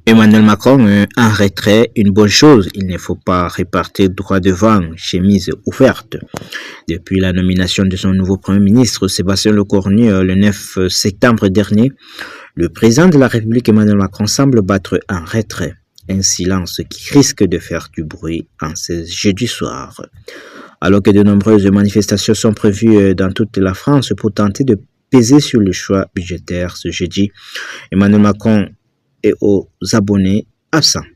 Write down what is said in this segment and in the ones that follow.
Emmanuel Macron, en retrait, une bonne chose. Il ne faut pas répartir droit devant, chemise ouverte. Depuis la nomination de son nouveau Premier ministre, Sébastien Lecornu, le 9 septembre dernier, le président de la République Emmanuel Macron semble battre en retrait. Un silence qui risque de faire du bruit en ce jeudi soir. Alors que de nombreuses manifestations sont prévues dans toute la France pour tenter de peser sur le choix budgétaire ce jeudi, Emmanuel Macron et aux abonnés absents.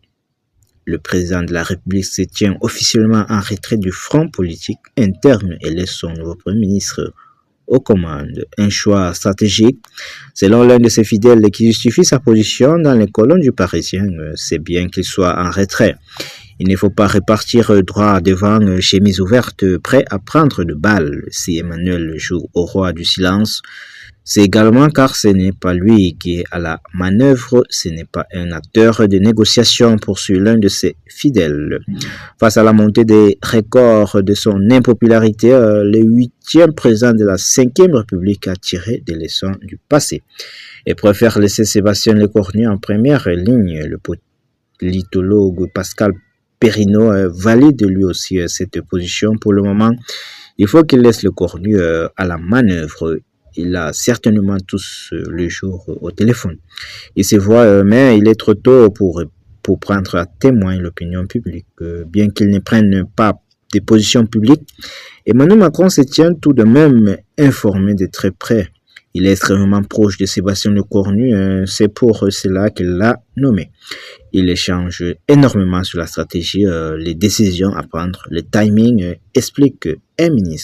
Le président de la République se tient officiellement en retrait du front politique interne et laisse son nouveau Premier ministre aux commandes. Un choix stratégique, selon l'un de ses fidèles qui justifie sa position dans les colonnes du Parisien, c'est bien qu'il soit en retrait. Il ne faut pas répartir droit devant, chemise ouverte, prêt à prendre de balles si Emmanuel joue au roi du silence. C'est également car ce n'est pas lui qui est à la manœuvre, ce n'est pas un acteur de négociation, poursuit l'un de ses fidèles. Face à la montée des records de son impopularité, le 8e président de la 5e République a tiré des leçons du passé et préfère laisser Sébastien Lecornu en première ligne. Le politologue Pascal Perrineau valide lui aussi cette position. Pour le moment, il faut qu'il laisse Lecornu à la manœuvre. Il a certainement tous le jour au téléphone. Il se voit, mais il est trop tôt pour prendre à témoin l'opinion publique. Bien qu'il ne prenne pas de position publique, Emmanuel Macron se tient tout de même informé de très près. Il est extrêmement proche de Sébastien Lecornu, c'est pour cela qu'il l'a nommé. Il échange énormément sur la stratégie, les décisions à prendre, le timing, explique un ministre.